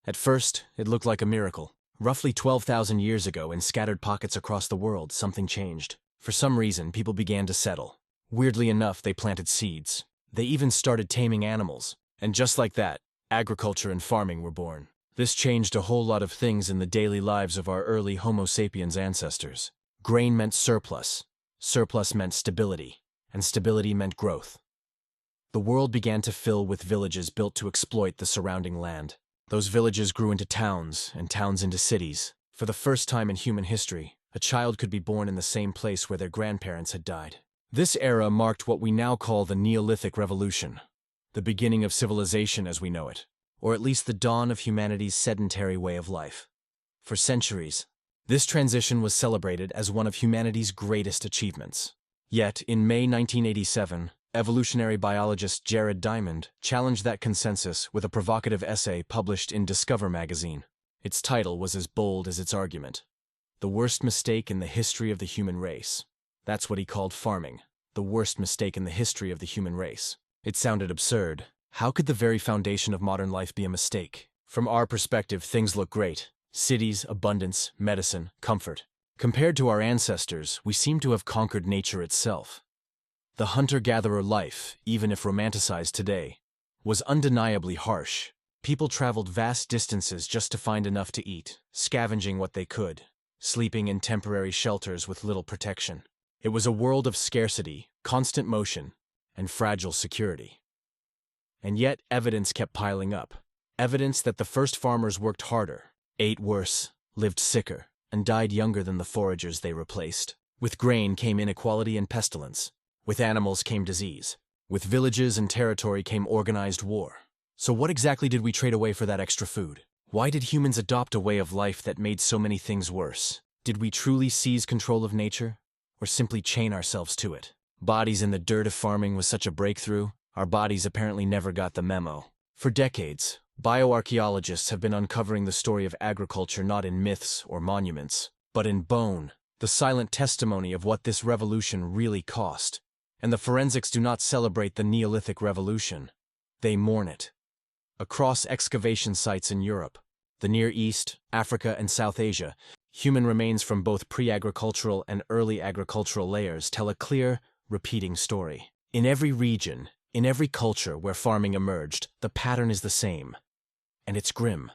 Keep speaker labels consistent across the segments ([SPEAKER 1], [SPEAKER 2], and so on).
[SPEAKER 1] At first, it looked like a miracle. Roughly 12,000 years ago, in scattered pockets across the world, something changed. For some reason, people began to settle. Weirdly enough, they planted seeds. They even started taming animals. And just like that, agriculture and farming were born. This changed a whole lot of things in the daily lives of our early Homo sapiens ancestors. Grain meant surplus. Surplus meant stability. And stability meant growth. The world began to fill with villages built to exploit the surrounding land. Those villages grew into towns, and towns into cities. For the first time in human history, a child could be born in the same place where their grandparents had died. This era marked what we now call the Neolithic Revolution, the beginning of civilization as we know it, or at least the dawn of humanity's sedentary way of life. For centuries, this transition was celebrated as one of humanity's greatest achievements. Yet, in May 1987, evolutionary biologist Jared Diamond challenged that consensus with a provocative essay published in Discover magazine. Its title was as bold as its argument. The worst mistake in the history of the human race. That's what he called farming. The worst mistake in the history of the human race. It sounded absurd. How could the very foundation of modern life be a mistake? From our perspective, things look great. Cities, abundance, medicine, comfort. Compared to our ancestors, we seem to have conquered nature itself. The hunter-gatherer life, even if romanticized today, was undeniably harsh. People traveled vast distances just to find enough to eat, scavenging what they could, sleeping in temporary shelters with little protection. It was a world of scarcity, constant motion, and fragile security. And yet, evidence kept piling up. Evidence that the first farmers worked harder, ate worse, lived sicker, and died younger than the foragers they replaced. With grain came inequality and pestilence. With animals came disease. With villages and territory came organized war. So what exactly did we trade away for that extra food? Why did humans adopt a way of life that made so many things worse? Did we truly seize control of nature, or simply chain ourselves to it? Bodies in the dirt of farming was such a breakthrough, our bodies apparently never got the memo. For decades, bioarchaeologists have been uncovering the story of agriculture not in myths or monuments, but in bone, the silent testimony of what this revolution really cost. And the forensics do not celebrate the Neolithic Revolution. They mourn it. Across excavation sites in Europe, the Near East, Africa, and South Asia, human remains from both pre-agricultural and early agricultural layers tell a clear, repeating story. In every region, in every culture where farming emerged, the pattern is the same. And it's grim.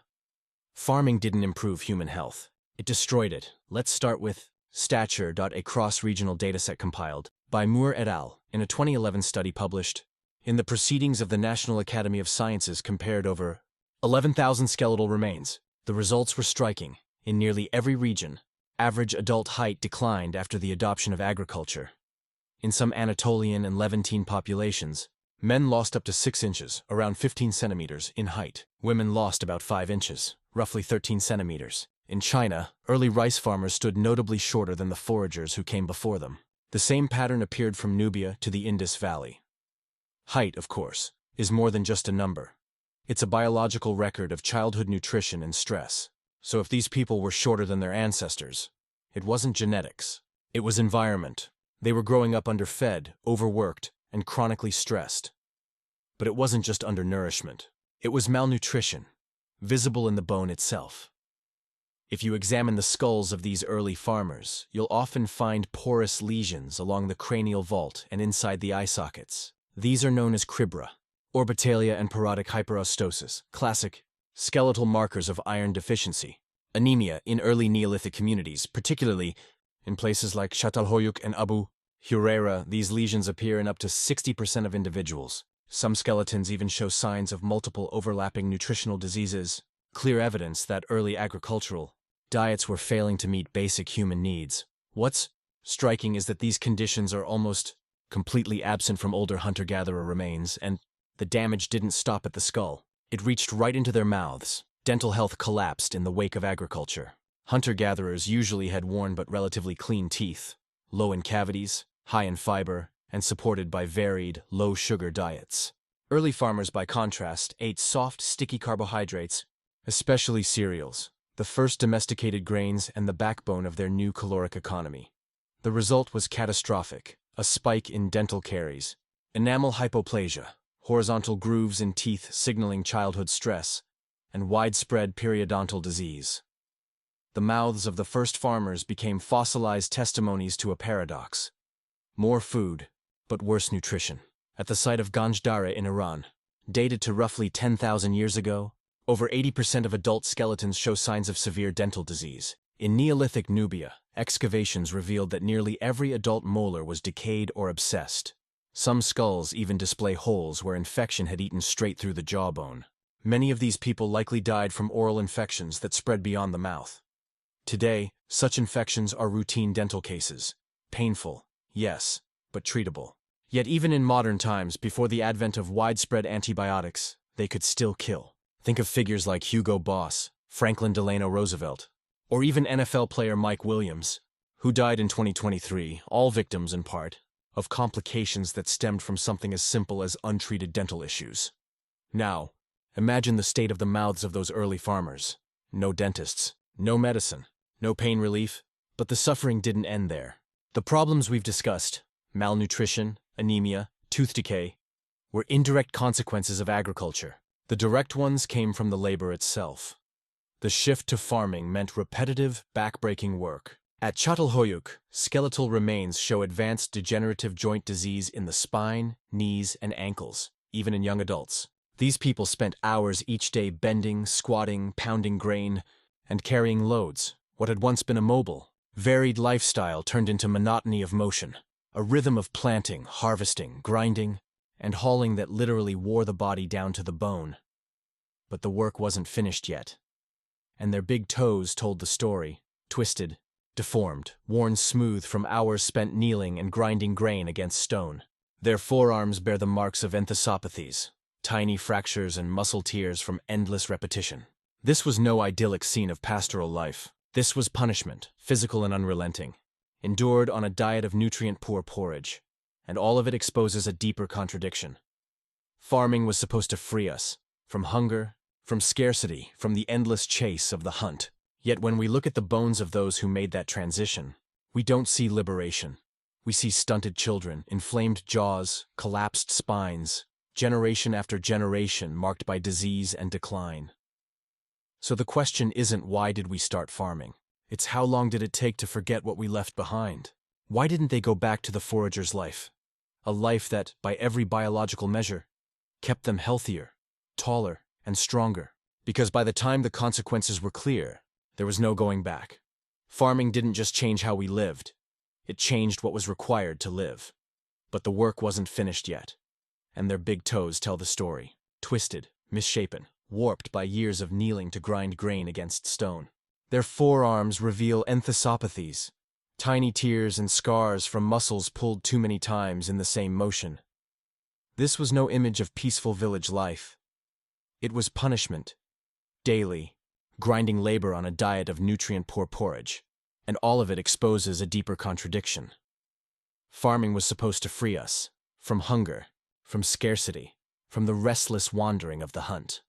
[SPEAKER 1] Farming didn't improve human health. It destroyed it. Let's start with Stature. A cross-regional dataset compiled by Moore et al. In a 2011 study published in the Proceedings of the National Academy of Sciences compared over 11,000 skeletal remains. The results were striking. In nearly every region, average adult height declined after the adoption of agriculture. In some Anatolian and Levantine populations, men lost up to 6 inches, around 15 centimeters, in height. Women lost about 5 inches, roughly 13 centimeters. In China, early rice farmers stood notably shorter than the foragers who came before them. The same pattern appeared from Nubia to the Indus Valley. Height, of course, is more than just a number. It's a biological record of childhood nutrition and stress. So if these people were shorter than their ancestors, it wasn't genetics. It was environment. They were growing up underfed, overworked, and chronically stressed. But it wasn't just undernourishment. It was malnutrition, visible in the bone itself. If you examine the skulls of these early farmers, you'll often find porous lesions along the cranial vault and inside the eye sockets. These are known as cribra, orbitalia and parodic hyperostosis, classic skeletal markers of iron deficiency. Anemia in early Neolithic communities, particularly in places like Çatalhöyük and Abu Huraira, these lesions appear in up to 60% of individuals. Some skeletons even show signs of multiple overlapping nutritional diseases, clear evidence that early agricultural diets were failing to meet basic human needs. What's striking is that these conditions are almost completely absent from older hunter-gatherer remains, and the damage didn't stop at the skull. It reached right into their mouths. Dental health collapsed in the wake of agriculture. Hunter-gatherers usually had worn but relatively clean teeth, low in cavities, high in fiber, and supported by varied, low-sugar diets. Early farmers, by contrast, ate soft, sticky carbohydrates, especially cereals, the first domesticated grains and the backbone of their new caloric economy. The result was catastrophic: a spike in dental caries, enamel hypoplasia, horizontal grooves in teeth signaling childhood stress, and widespread periodontal disease. The mouths of the first farmers became fossilized testimonies to a paradox. More food, but worse nutrition. At the site of Ganjdara in Iran, dated to roughly 10,000 years ago, over 80% of adult skeletons show signs of severe dental disease. In Neolithic Nubia, excavations revealed that nearly every adult molar was decayed or abscessed. Some skulls even display holes where infection had eaten straight through the jawbone. Many of these people likely died from oral infections that spread beyond the mouth. Today, such infections are routine dental cases. Painful, yes, but treatable. Yet even in modern times, before the advent of widespread antibiotics, they could still kill. Think of figures like Hugo Boss, Franklin Delano Roosevelt, or even NFL player Mike Williams, who died in 2023, all victims in part of complications that stemmed from something as simple as untreated dental issues. Now, imagine the state of the mouths of those early farmers. No dentists, no medicine, no pain relief, but the suffering didn't end there. The problems we've discussed, malnutrition, anemia, tooth decay, were indirect consequences of agriculture. The direct ones came from the labor itself. The shift to farming meant repetitive, back-breaking work. At Çatalhöyük, skeletal remains show advanced degenerative joint disease in the spine, knees, and ankles, even in young adults. These people spent hours each day bending, squatting, pounding grain, and carrying loads. What had once been a mobile, varied lifestyle turned into monotony of motion, a rhythm of planting, harvesting, grinding, and hauling that literally wore the body down to the bone. But the work wasn't finished yet, and their big toes told the story, twisted, deformed, worn smooth from hours spent kneeling and grinding grain against stone. Their forearms bear the marks of enthesopathies, tiny fractures and muscle tears from endless repetition. This was no idyllic scene of pastoral life. This was punishment, physical and unrelenting, endured on a diet of nutrient-poor porridge, and all of it exposes a deeper contradiction. Farming was supposed to free us from hunger, from scarcity, from the endless chase of the hunt. Yet when we look at the bones of those who made that transition, we don't see liberation. We see stunted children, inflamed jaws, collapsed spines, generation after generation marked by disease and decline. So the question isn't why did we start farming? It's how long did it take to forget what we left behind? Why didn't they go back to the forager's life? A life that, by every biological measure, kept them healthier, taller, and stronger. Because by the time the consequences were clear, there was no going back. Farming didn't just change how we lived, it changed what was required to live. But the work wasn't finished yet, and their big toes tell the story, twisted, misshapen, warped by years of kneeling to grind grain against stone. Their forearms reveal enthesopathies, tiny tears and scars from muscles pulled too many times in the same motion. This was no image of peaceful village life. It was punishment, daily, grinding labor on a diet of nutrient-poor porridge, and all of it exposes a deeper contradiction. Farming was supposed to free us from hunger, from scarcity, from the restless wandering of the hunt.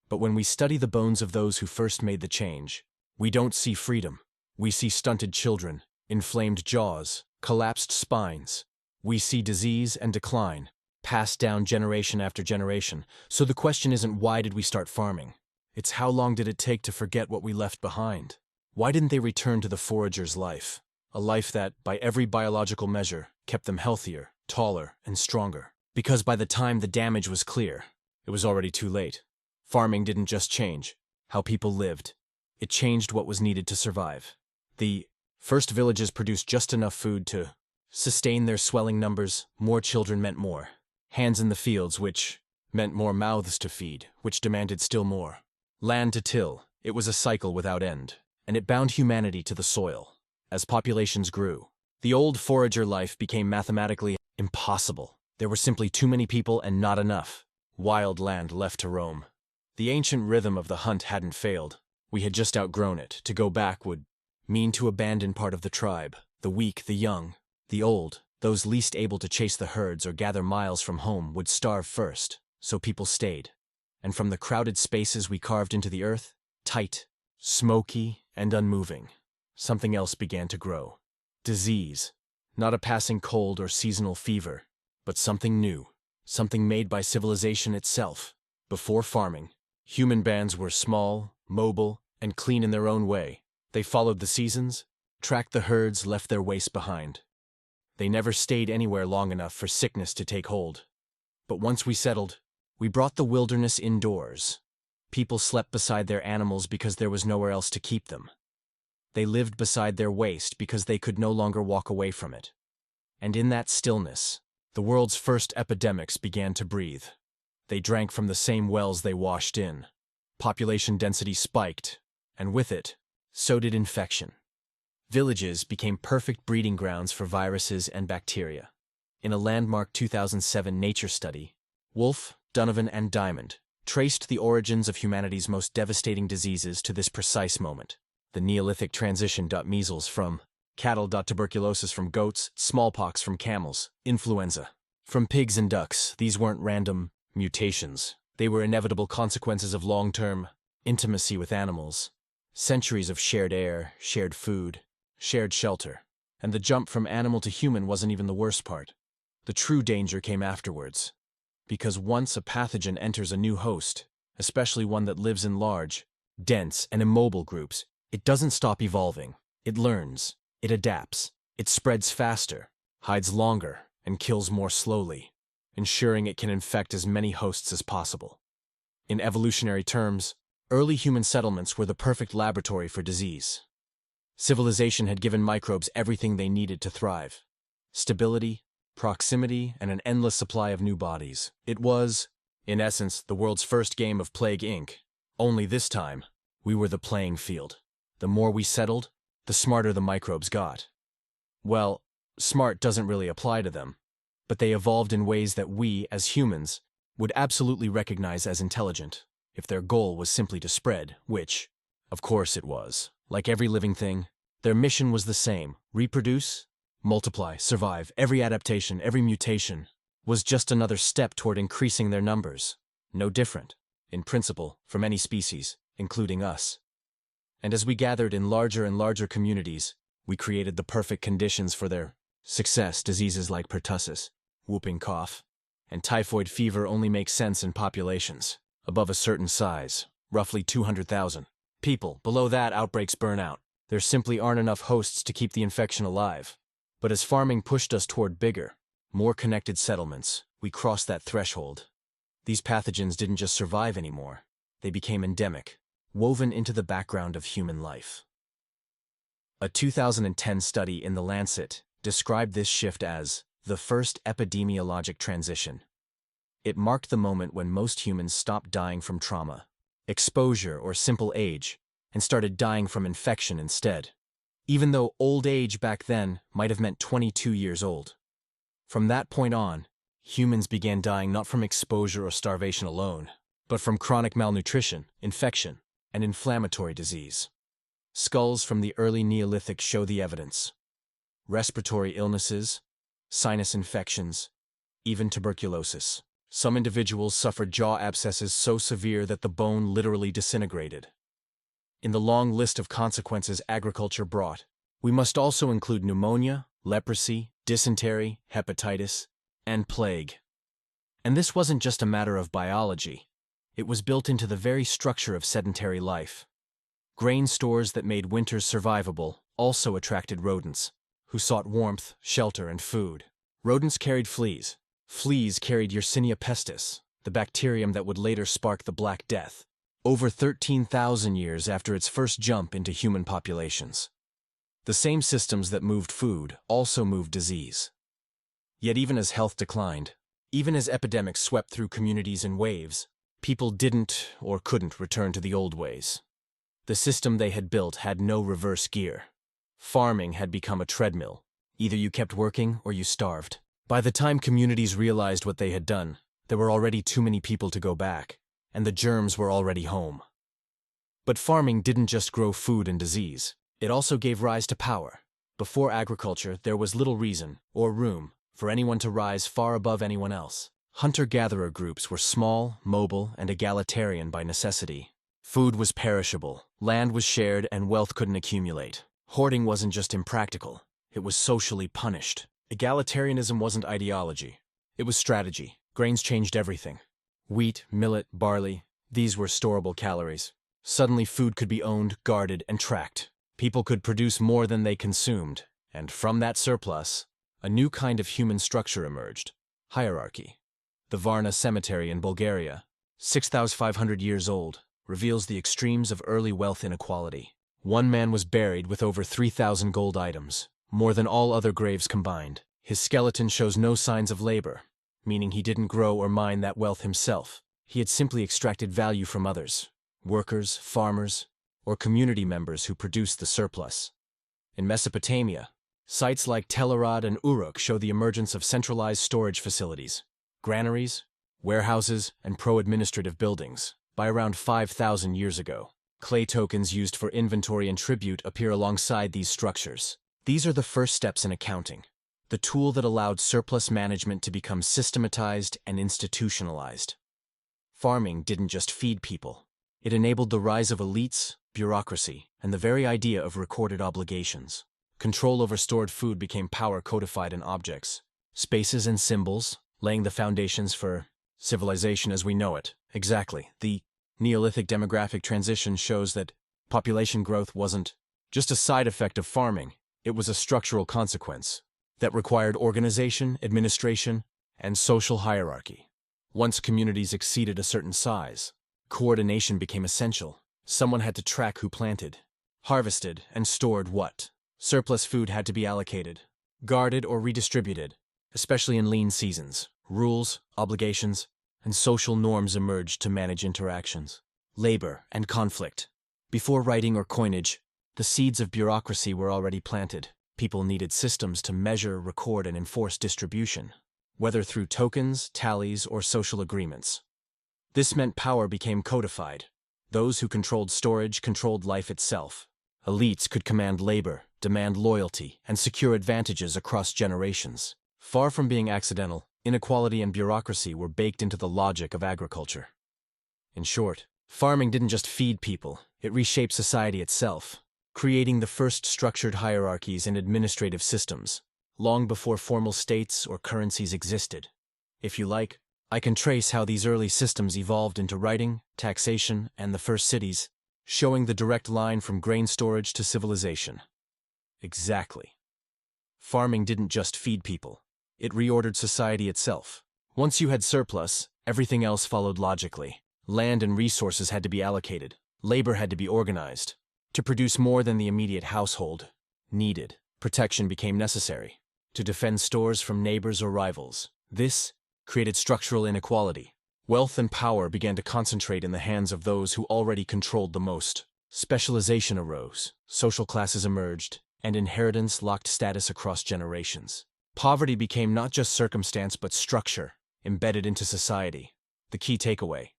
[SPEAKER 1] But when we study the bones of those who first made the change, we don't see freedom. We see stunted children, inflamed jaws, collapsed spines. We see disease and decline, passed down generation after generation. So the question isn't why did we start farming? It's how long did it take to forget what we left behind? Why didn't they return to the forager's life? A life that, by every biological measure, kept them healthier, taller, and stronger. Because by the time the damage was clear, it was already too late. Farming didn't just change how people lived. It changed what was needed to survive. The first villages produced just enough food to sustain their swelling numbers. More children meant more hands in the fields, which meant more mouths to feed, which demanded still more land to till. It was a cycle without end, and it bound humanity to the soil. As populations grew, the old forager life became mathematically impossible. There were simply too many people and not enough wild land left to roam. The ancient rhythm of the hunt hadn't failed. We had just outgrown it. To go back would mean to abandon part of the tribe. The weak, the young, the old, those least able to chase the herds or gather miles from home would starve first, so people stayed. And from the crowded spaces we carved into the earth, tight, smoky, and unmoving, something else began to grow. Disease. Not a passing cold or seasonal fever, but something new, something made by civilization itself. Before farming, Human bands were small, mobile, and clean in their own way. They followed the seasons, tracked the herds, left their waste behind. They never stayed anywhere long enough for sickness to take hold. But once we settled, we brought the wilderness indoors. People slept beside their animals because there was nowhere else to keep them. They lived beside their waste because they could no longer walk away from it. And in that stillness, the world's first epidemics began to breathe. They drank from the same wells they washed in. Population density spiked, and with it, so did infection. Villages became perfect breeding grounds for viruses and bacteria. In a landmark 2007 Nature study, Wolf, Donovan, and Diamond traced the origins of humanity's most devastating diseases to this precise moment. The Neolithic transition. Measles from cattle. Tuberculosis from goats, smallpox from camels, influenza from pigs and ducks. These weren't random mutations. They were inevitable consequences of long-term intimacy with animals. Centuries of shared air, shared food, shared shelter. And the jump from animal to human wasn't even the worst part. The true danger came afterwards. Because once a pathogen enters a new host, especially one that lives in large, dense, and immobile groups, it doesn't stop evolving. It learns, it adapts, it spreads faster, hides longer, and kills more slowly, ensuring it can infect as many hosts as possible. In evolutionary terms, early human settlements were the perfect laboratory for disease. Civilization had given microbes everything they needed to thrive: stability, proximity, and an endless supply of new bodies. It was, in essence, the world's first game of Plague Inc. Only this time, we were the playing field. The more we settled, the smarter the microbes got. Well, smart doesn't really apply to them, but they evolved in ways that we, as humans, would absolutely recognize as intelligent, if their goal was simply to spread, which, of course it was. Like every living thing, their mission was the same: reproduce, multiply, survive. Every adaptation, every mutation, was just another step toward increasing their numbers. No different, in principle, from any species, including us. And as we gathered in larger and larger communities, we created the perfect conditions for their success. Diseases like pertussis, whooping cough, and typhoid fever only make sense in populations above a certain size, roughly 200,000 people. Below that, outbreaks burn out. There simply aren't enough hosts to keep the infection alive. But as farming pushed us toward bigger, more connected settlements, we crossed that threshold. These pathogens didn't just survive anymore. They became endemic, woven into the background of human life. A 2010 study in The Lancet described this shift as the first epidemiologic transition. It marked the moment when most humans stopped dying from trauma, exposure, or simple age, and started dying from infection instead, even though old age back then might have meant 22 years old. From that point on, humans began dying not from exposure or starvation alone, but from chronic malnutrition, infection, and inflammatory disease. Skulls from the early Neolithic show the evidence. Respiratory illnesses, sinus infections, even tuberculosis. Some individuals suffered jaw abscesses so severe that the bone literally disintegrated. In the long list of consequences agriculture brought, we must also include pneumonia, leprosy, dysentery, hepatitis, and plague. And this wasn't just a matter of biology. It was built into the very structure of sedentary life. Grain stores that made winters survivable also attracted rodents, who sought warmth, shelter, and food. Rodents carried fleas. Fleas carried Yersinia pestis, the bacterium that would later spark the Black Death, over 13,000 years after its first jump into human populations. The same systems that moved food also moved disease. Yet even as health declined, even as epidemics swept through communities in waves, people didn't or couldn't return to the old ways. The system they had built had no reverse gear. Farming had become a treadmill. Either you kept working or you starved. By the time communities realized what they had done, there were already too many people to go back, and the germs were already home. But farming didn't just grow food and disease. It also gave rise to power. Before agriculture, there was little reason, or room, for anyone to rise far above anyone else. Hunter-gatherer groups were small, mobile, and egalitarian by necessity. Food was perishable, land was shared, and wealth couldn't accumulate. Hoarding wasn't just impractical, it was socially punished. Egalitarianism wasn't ideology, it was strategy. Grains changed everything. Wheat, millet, barley, These were storable calories. Suddenly food could be owned, guarded, and tracked. People could produce more than they consumed, and from that surplus, a new kind of human structure emerged: hierarchy. The Varna cemetery in Bulgaria, 6,500 years old, reveals the extremes of early wealth inequality. One man was buried with over 3,000 gold items, more than all other graves combined. His skeleton shows no signs of labor, meaning he didn't grow or mine that wealth himself. He had simply extracted value from others, workers, farmers, or community members who produced the surplus. In Mesopotamia, sites like Tel-Arad and Uruk show the emergence of centralized storage facilities, granaries, warehouses, and pro-administrative buildings. By around 5,000 years ago, clay tokens used for inventory and tribute appear alongside these structures. These are the first steps in accounting, the tool that allowed surplus management to become systematized and institutionalized. Farming didn't just feed people. It enabled the rise of elites, bureaucracy, and the very idea of recorded obligations. Control over stored food became power codified in objects, spaces, and symbols, laying the foundations for civilization as we know it. Exactly. The Neolithic demographic transition shows that population growth wasn't just a side effect of farming, it was a structural consequence that required organization, administration, and social hierarchy. Once communities exceeded a certain size, coordination became essential. Someone had to track who planted, harvested, and stored what. Surplus food had to be allocated, guarded, or redistributed, especially in lean seasons. Rules, obligations, and social norms emerged to manage interactions. Labor and conflict. Before writing or coinage, the seeds of bureaucracy were already planted. People needed systems to measure, record, and enforce distribution, whether through tokens, tallies, or social agreements. This meant power became codified. Those who controlled storage controlled life itself. Elites could command labor, demand loyalty, and secure advantages across generations. Far from being accidental, inequality and bureaucracy were baked into the logic of agriculture. In short, farming didn't just feed people, it reshaped society itself, creating the first structured hierarchies and administrative systems, long before formal states or currencies existed. If you like, I can trace how these early systems evolved into writing, taxation, and the first cities, showing the direct line from grain storage to civilization. Exactly. Farming didn't just feed people, it reordered society itself. Once you had surplus, everything else followed logically. Land and resources had to be allocated, labor had to be organized. To produce more than the immediate household needed, protection became necessary. To defend stores from neighbors or rivals. This created structural inequality. Wealth and power began to concentrate in the hands of those who already controlled the most. Specialization arose, social classes emerged, and inheritance locked status across generations. Poverty became not just circumstance but structure, embedded into society. The key takeaway: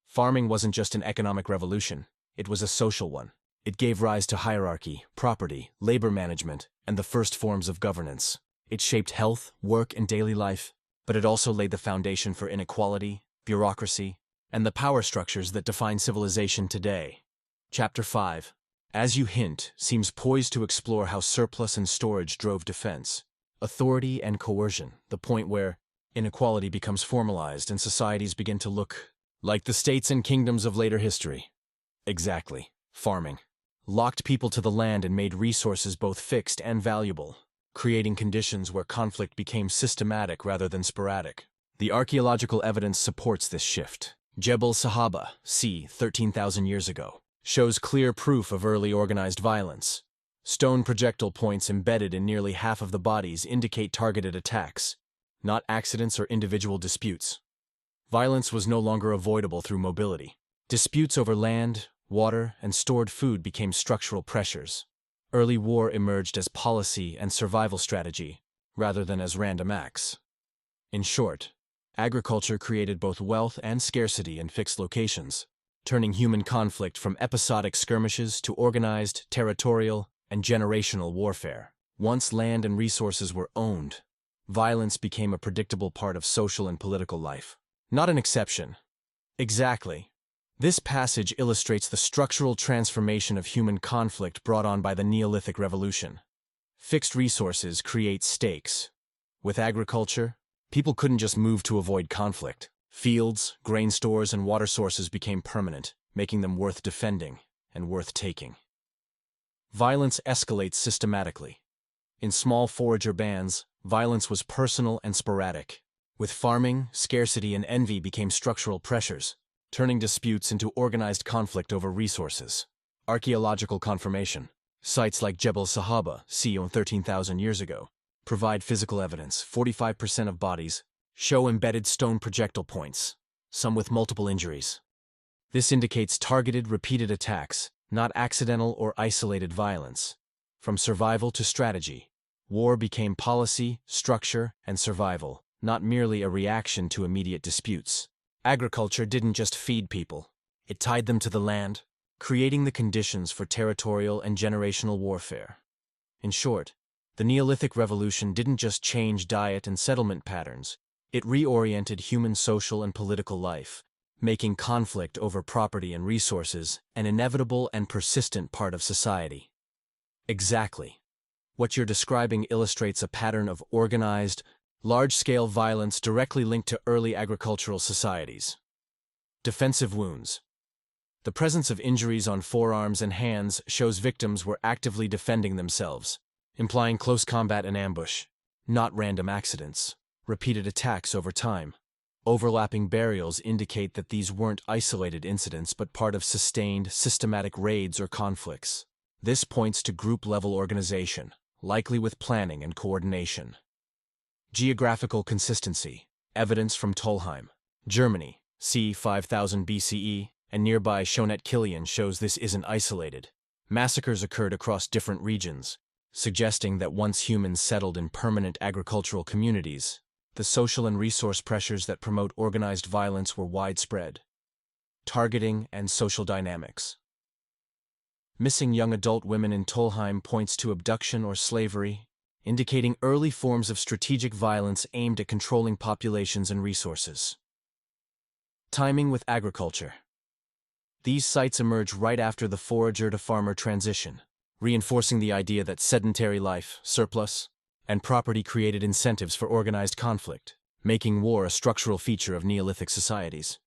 [SPEAKER 1] farming wasn't just an economic revolution, it was a social one. It gave rise to hierarchy, property, labor management, and the first forms of governance. It shaped health, work, and daily life, but it also laid the foundation for inequality, bureaucracy, and the power structures that define civilization today. Chapter 5, as you hint, seems poised to explore how surplus and storage drove defense, authority, and coercion, the point where inequality becomes formalized and societies begin to look like the states and kingdoms of later history. Exactly. Farming locked people to the land and made resources both fixed and valuable, creating conditions where conflict became systematic rather than sporadic. The archaeological evidence supports this shift. Jebel Sahaba, c. 13,000 years ago, shows clear proof of early organized violence. Stone projectile points embedded in nearly half of the bodies indicate targeted attacks, not accidents or individual disputes. Violence was no longer avoidable through mobility. Disputes over land, water, and stored food became structural pressures. Early war emerged as policy and survival strategy, rather than as random acts. In short, agriculture created both wealth and scarcity in fixed locations, turning human conflict from episodic skirmishes to organized, territorial, and generational warfare. Once land and resources were owned, violence became a predictable part of social and political life. Not an exception. Exactly. This passage illustrates the structural transformation of human conflict brought on by the Neolithic Revolution. Fixed resources create stakes. With agriculture, people couldn't just move to avoid conflict. Fields, grain stores, and water sources became permanent, making them worth defending and worth taking. Violence escalates systematically. In small forager bands, violence was personal and sporadic. With farming, scarcity and envy became structural pressures, turning disputes into organized conflict over resources. Archaeological confirmation. Sites like Jebel Sahaba, seen 13,000 years ago, provide physical evidence. 45% of bodies show embedded stone projectile points, some with multiple injuries. This indicates targeted, repeated attacks, not accidental or isolated violence. From survival to strategy, war became policy, structure, and survival, not merely a reaction to immediate disputes. Agriculture didn't just feed people, it tied them to the land, creating the conditions for territorial and generational warfare. In short, the Neolithic Revolution didn't just change diet and settlement patterns, it reoriented human social and political life, making conflict over property and resources an inevitable and persistent part of society. Exactly. What you're describing illustrates a pattern of organized, large-scale violence directly linked to early agricultural societies. Defensive wounds. The presence of injuries on forearms and hands shows victims were actively defending themselves, implying close combat and ambush, not random accidents. Repeated attacks over time. Overlapping burials indicate that these weren't isolated incidents but part of sustained, systematic raids or conflicts. This points to group-level organization, likely with planning and coordination. Geographical consistency. Evidence from Tolheim, Germany, c. 5000 BCE, and nearby Schonet-Kilian shows this isn't isolated. Massacres occurred across different regions, suggesting that once humans settled in permanent agricultural communities, the social and resource pressures that promote organized violence were widespread. Targeting and social dynamics. Missing young adult women in Tolheim points to abduction or slavery, indicating early forms of strategic violence aimed at controlling populations and resources. Timing with agriculture. These sites emerge right after the forager-to-farmer transition, reinforcing the idea that sedentary life, surplus, and property created incentives for organized conflict, making war a structural feature of Neolithic societies.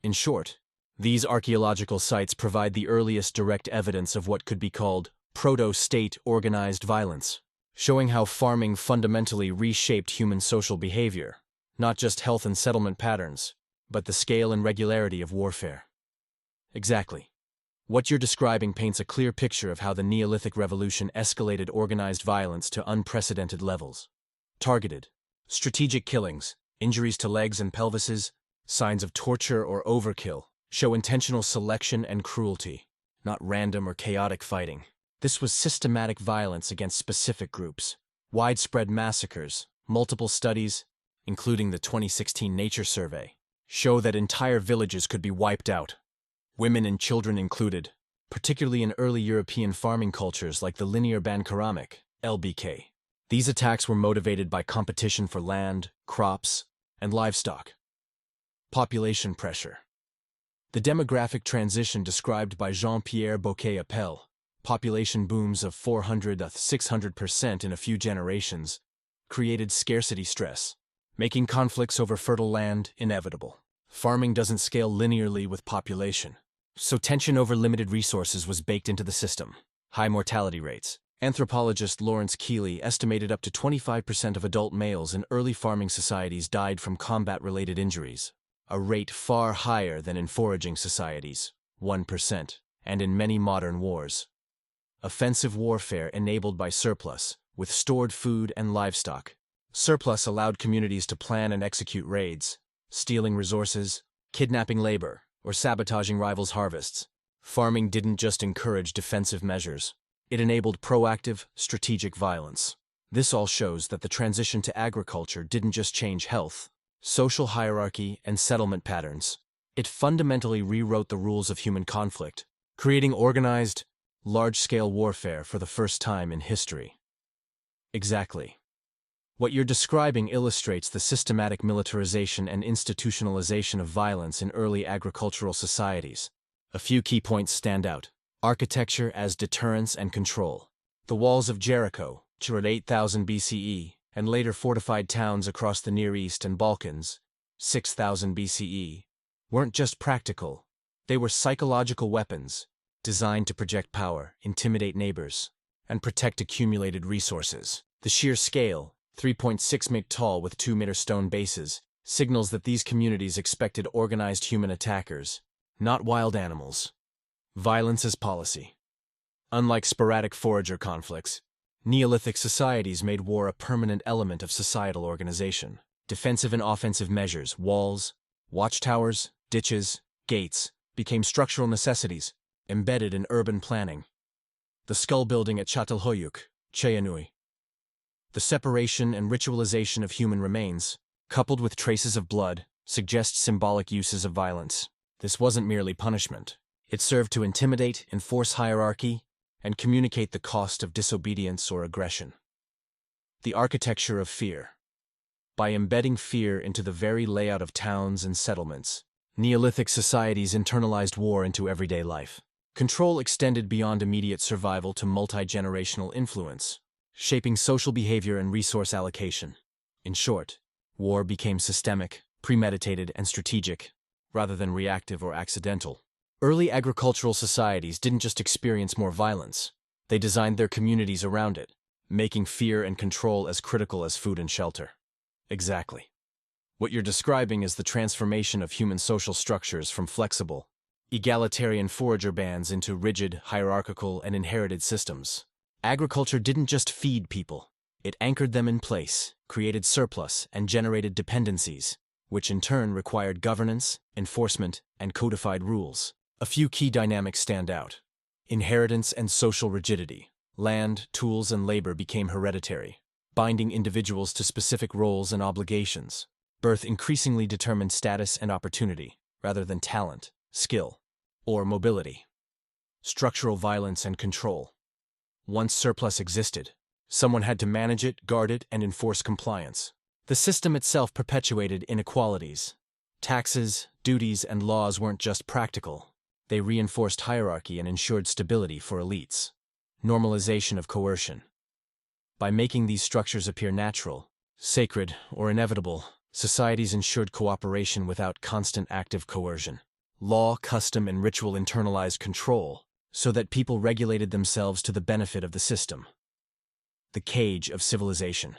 [SPEAKER 1] In short, these archaeological sites provide the earliest direct evidence of what could be called proto-state organized violence, showing how farming fundamentally reshaped human social behavior, not just health and settlement patterns, but the scale and regularity of warfare. Exactly. What you're describing paints a clear picture of how the Neolithic Revolution escalated organized violence to unprecedented levels. Targeted, strategic killings, injuries to legs and pelvises, signs of torture or overkill, show intentional selection and cruelty, not random or chaotic fighting. This was systematic violence against specific groups. Widespread massacres, multiple studies, including the 2016 Nature Survey, show that entire villages could be wiped out, women and children included, particularly in early European farming cultures like the linear Bankaramic, LBK. These attacks were motivated by competition for land, crops, and livestock. Population pressure. The demographic transition described by Jean-Pierre Bouquet-Appel, population booms of 400–600% in a few generations, created scarcity stress, making conflicts over fertile land inevitable. Farming doesn't scale linearly with population, so tension over limited resources was baked into the system. High mortality rates. Anthropologist Lawrence Keeley estimated up to 25% of adult males in early farming societies died from combat-related injuries, a rate far higher than in foraging societies, 1%, and in many modern wars. Offensive warfare enabled by surplus, with stored food and livestock. Surplus allowed communities to plan and execute raids, stealing resources, kidnapping labor, or sabotaging rivals' harvests. Farming didn't just encourage defensive measures, it enabled proactive, strategic violence. This all shows that the transition to agriculture didn't just change health, social hierarchy, and settlement patterns. It fundamentally rewrote the rules of human conflict, creating organized, large-scale warfare for the first time in history. Exactly. What you're describing illustrates the systematic militarization and institutionalization of violence in early agricultural societies. A few key points stand out. Architecture as deterrence and control. The walls of Jericho, around 8000 BCE, and later fortified towns across the Near East and Balkans, 6,000 BCE, weren't just practical, they were psychological weapons, designed to project power, intimidate neighbors, and protect accumulated resources. The sheer scale, 3.6 m tall with 2-meter stone bases, signals that these communities expected organized human attackers, not wild animals. Violence as policy. Unlike sporadic forager conflicts, Neolithic societies made war a permanent element of societal organization. Defensive and offensive measures, walls, watchtowers, ditches, gates, became structural necessities, embedded in urban planning. The skull building at Çatalhöyük, Çayanui. The separation and ritualization of human remains, coupled with traces of blood, suggest symbolic uses of violence. This wasn't merely punishment. It served to intimidate, enforce hierarchy, and communicate the cost of disobedience or aggression. The architecture of fear. By embedding fear into the very layout of towns and settlements, Neolithic societies internalized war into everyday life. Control extended beyond immediate survival to multi-generational influence, shaping social behavior and resource allocation. In short, war became systemic, premeditated, and strategic, rather than reactive or accidental. Early agricultural societies didn't just experience more violence, they designed their communities around it, making fear and control as critical as food and shelter. Exactly. What you're describing is the transformation of human social structures from flexible, egalitarian forager bands into rigid, hierarchical, and inherited systems. Agriculture didn't just feed people, it anchored them in place, created surplus, and generated dependencies, which in turn required governance, enforcement, and codified rules. A few key dynamics stand out. Inheritance and social rigidity. Land, tools, and labor became hereditary, binding individuals to specific roles and obligations. Birth increasingly determined status and opportunity, rather than talent, skill, or mobility. Structural violence and control. Once surplus existed, someone had to manage it, guard it, and enforce compliance. The system itself perpetuated inequalities. Taxes, duties, and laws weren't just practical. They reinforced hierarchy and ensured stability for elites. Normalization of coercion. By making these structures appear natural, sacred, or inevitable, societies ensured cooperation without constant active coercion. Law, custom, and ritual internalized control, so that people regulated themselves to the benefit of the system. The cage of civilization.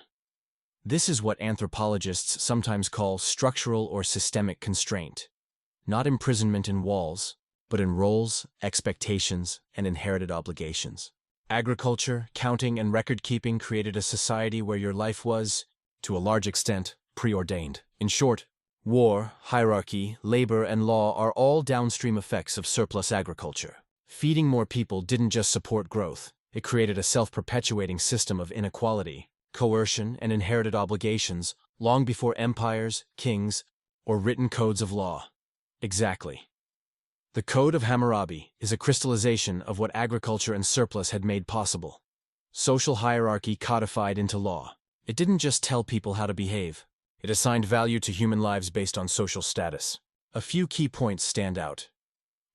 [SPEAKER 1] This is what anthropologists sometimes call structural or systemic constraint. Not imprisonment in walls, but in roles, expectations, and inherited obligations. Agriculture, counting, and record-keeping created a society where your life was, to a large extent, preordained. In short, war, hierarchy, labor, and law are all downstream effects of surplus agriculture. Feeding more people didn't just support growth, it created a self-perpetuating system of inequality, coercion, and inherited obligations long before empires, kings, or written codes of law. Exactly. The Code of Hammurabi is a crystallization of what agriculture and surplus had made possible. Social hierarchy codified into law. It didn't just tell people how to behave. It assigned value to human lives based on social status. A few key points stand out.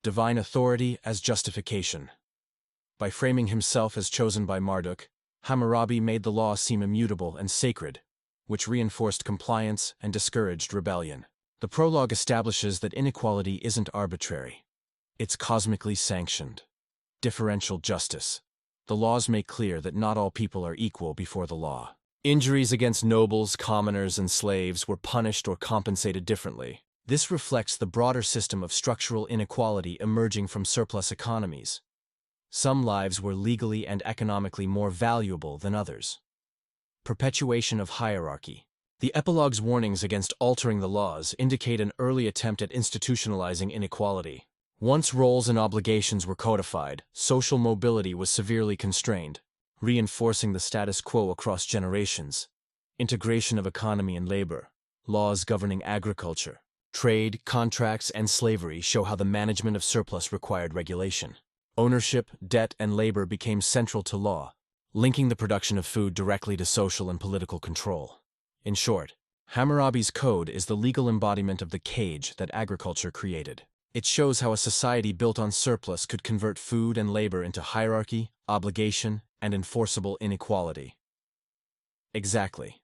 [SPEAKER 1] Divine authority as justification. By framing himself as chosen by Marduk, Hammurabi made the law seem immutable and sacred, which reinforced compliance and discouraged rebellion. The prologue establishes that inequality isn't arbitrary. It's cosmically sanctioned. Differential justice. The laws make clear that not all people are equal before the law. Injuries against nobles, commoners, and slaves were punished or compensated differently. This reflects the broader system of structural inequality emerging from surplus economies. Some lives were legally and economically more valuable than others. Perpetuation of hierarchy. The epilogue's warnings against altering the laws indicate an early attempt at institutionalizing inequality. Once roles and obligations were codified, social mobility was severely constrained, reinforcing the status quo across generations. Integration of economy and labor. Laws governing agriculture, trade, contracts, and slavery show how the management of surplus required regulation. Ownership, debt, and labor became central to law, linking the production of food directly to social and political control. In short, Hammurabi's code is the legal embodiment of the cage that agriculture created. It shows how a society built on surplus could convert food and labor into hierarchy, obligation, and enforceable inequality. Exactly.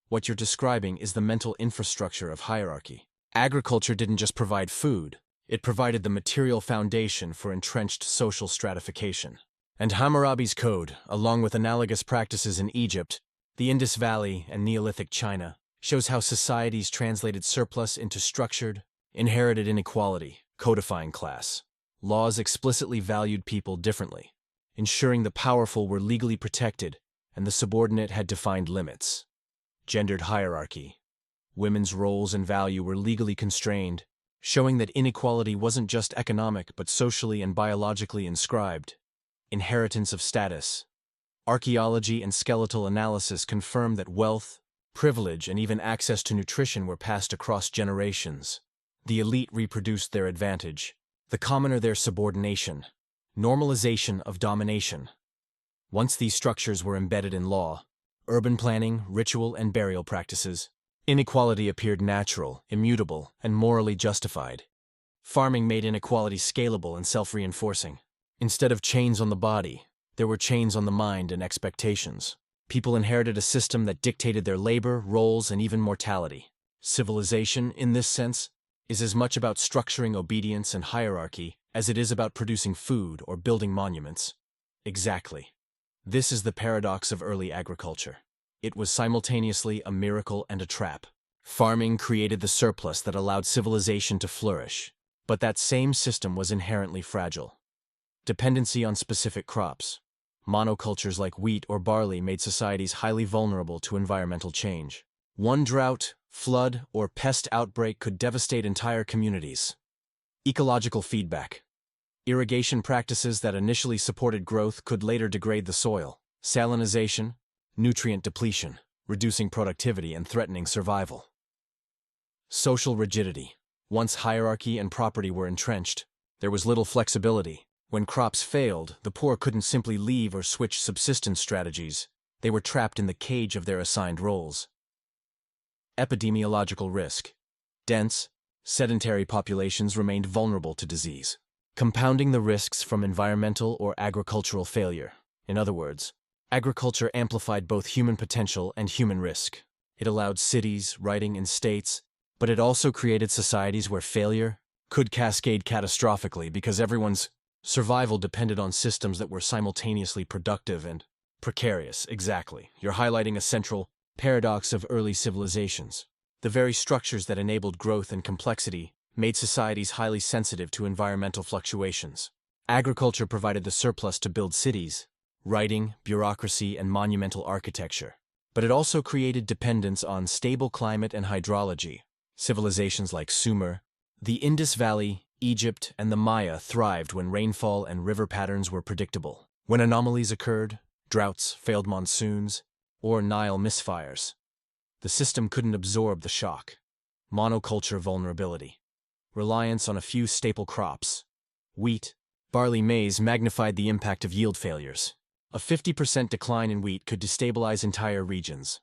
[SPEAKER 1] What you're describing is the mental infrastructure of hierarchy. Agriculture didn't just provide food, it provided the material foundation for entrenched social stratification. And Hammurabi's code, along with analogous practices in Egypt, the Indus Valley, and Neolithic China, shows how societies translated surplus into structured, inherited inequality, codifying class. Laws explicitly valued people differently, ensuring the powerful were legally protected and the subordinate had defined limits. Gendered hierarchy. Women's roles and value were legally constrained, showing that inequality wasn't just economic but socially and biologically inscribed. Inheritance of status. Archaeology and skeletal analysis confirm that wealth, privilege, and even access to nutrition were passed across generations. The elite reproduced their advantage, the commoner their subordination. Normalization of domination. Once these structures were embedded in law, urban planning, ritual, and burial practices, inequality appeared natural, immutable, and morally justified. Farming made inequality scalable and self-reinforcing. Instead of chains on the body, there were chains on the mind and expectations. People inherited a system that dictated their labor, roles, and even mortality. Civilization, in this sense, is as much about structuring obedience and hierarchy as it is about producing food or building monuments. Exactly. This is the paradox of early agriculture. It was simultaneously a miracle and a trap. Farming created the surplus that allowed civilization to flourish, but that same system was inherently fragile. Dependency on specific crops. Monocultures like wheat or barley made societies highly vulnerable to environmental change. One drought, flood, or pest outbreak could devastate entire communities. Ecological feedback. Irrigation practices that initially supported growth could later degrade the soil. Salinization, nutrient depletion, reducing productivity and threatening survival. Social rigidity. Once hierarchy and property were entrenched, there was little flexibility. When crops failed, the poor couldn't simply leave or switch subsistence strategies. They were trapped in the cage of their assigned roles. Epidemiological risk. Dense, sedentary populations remained vulnerable to disease, compounding the risks from environmental or agricultural failure. In other words, agriculture amplified both human potential and human risk. It allowed cities, writing, and states, but it also created societies where failure could cascade catastrophically because everyone's survival depended on systems that were simultaneously productive and precarious. Exactly. You're highlighting a central paradox of early civilizations. The very structures that enabled growth and complexity made societies highly sensitive to environmental fluctuations. Agriculture provided the surplus to build cities, writing, bureaucracy, and monumental architecture. But it also created dependence on stable climate and hydrology. Civilizations like Sumer, the Indus Valley, Egypt, and the Maya thrived when rainfall and river patterns were predictable. When anomalies occurred, droughts, failed monsoons, or Nile misfires, the system couldn't absorb the shock. Monoculture vulnerability. Reliance on a few staple crops, wheat, barley, maize, magnified the impact of yield failures. A 50% decline in wheat could destabilize entire regions.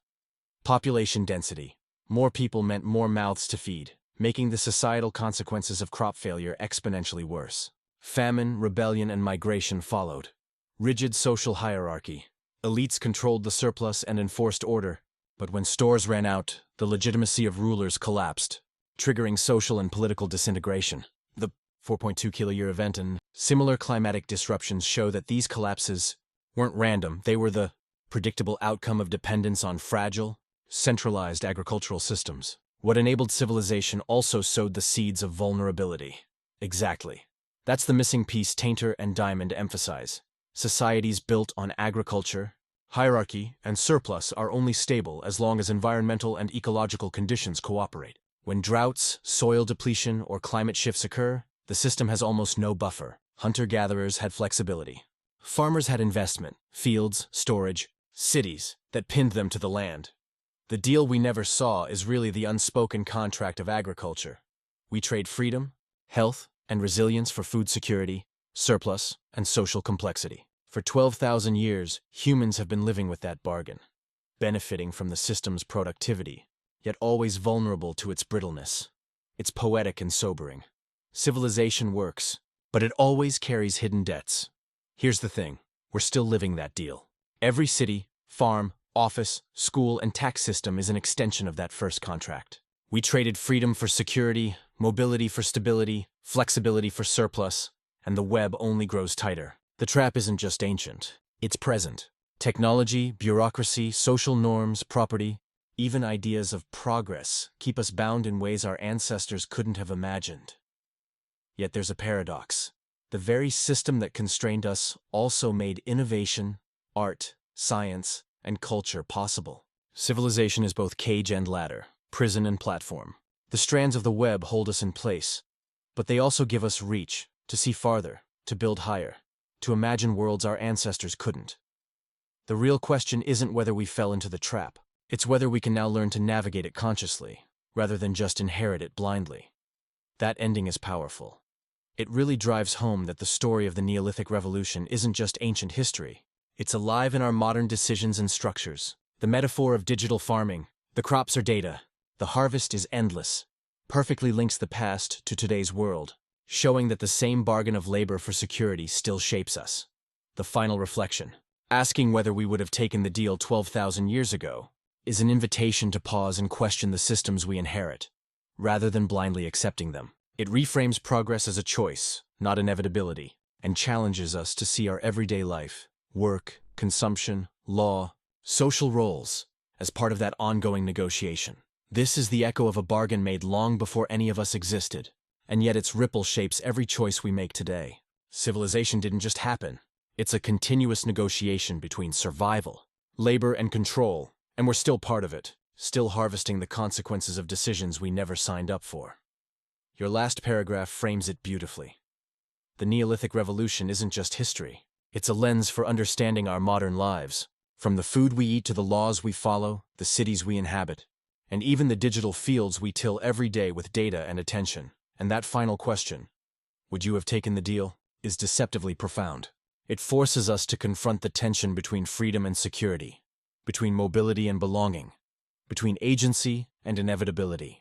[SPEAKER 1] Population density. More people meant more mouths to feed, making the societal consequences of crop failure exponentially worse. Famine, rebellion, and migration followed. Rigid social hierarchy. Elites controlled the surplus and enforced order, but when stores ran out, the legitimacy of rulers collapsed, triggering social and political disintegration. The 4.2 kiloyear event and similar climatic disruptions show that these collapses weren't random. They were the predictable outcome of dependence on fragile, centralized agricultural systems. What enabled civilization also sowed the seeds of vulnerability. Exactly. That's the missing piece Tainter and Diamond emphasize. Societies built on agriculture, hierarchy, and surplus are only stable as long as environmental and ecological conditions cooperate. When droughts, soil depletion, or climate shifts occur, the system has almost no buffer. Hunter-gatherers had flexibility. Farmers had investment, fields, storage, cities that pinned them to the land. The deal we never saw is really the unspoken contract of agriculture. We trade freedom, health, and resilience for food security, surplus, and social complexity. For 12,000 years, humans have been living with that bargain, benefiting from the system's productivity, yet always vulnerable to its brittleness. It's poetic and sobering. Civilization works, but it always carries hidden debts. Here's the thing, we're still living that deal. Every city, farm, office, school, and tax system is an extension of that first contract. We traded freedom for security, mobility for stability, flexibility for surplus, and the web only grows tighter. The trap isn't just ancient, it's present. Technology, bureaucracy, social norms, property, even ideas of progress keep us bound in ways our ancestors couldn't have imagined. Yet there's a paradox. The very system that constrained us also made innovation, art, science, and culture possible. Civilization is both cage and ladder, prison and platform. The strands of the web hold us in place, but they also give us reach, to see farther, to build higher, to imagine worlds our ancestors couldn't. The real question isn't whether we fell into the trap. It's whether we can now learn to navigate it consciously, rather than just inherit it blindly. That ending is powerful. It really drives home that the story of the Neolithic Revolution isn't just ancient history. It's alive in our modern decisions and structures. The metaphor of digital farming, the crops are data, the harvest is endless, perfectly links the past to today's world, showing that the same bargain of labor for security still shapes us. The final reflection, asking whether we would have taken the deal 12,000 years ago, is an invitation to pause and question the systems we inherit, rather than blindly accepting them. It reframes progress as a choice, not inevitability, and challenges us to see our everyday life, work, consumption, law, social roles, as part of that ongoing negotiation. This is the echo of a bargain made long before any of us existed, and yet its ripple shapes every choice we make today. Civilization didn't just happen. It's a continuous negotiation between survival, labor, and control, and we're still part of it, still harvesting the consequences of decisions we never signed up for. Your last paragraph frames it beautifully. The Neolithic Revolution isn't just history. It's a lens for understanding our modern lives, from the food we eat to the laws we follow, the cities we inhabit, and even the digital fields we till every day with data and attention. And that final question, would you have taken the deal, is deceptively profound. It forces us to confront the tension between freedom and security, between mobility and belonging, between agency and inevitability.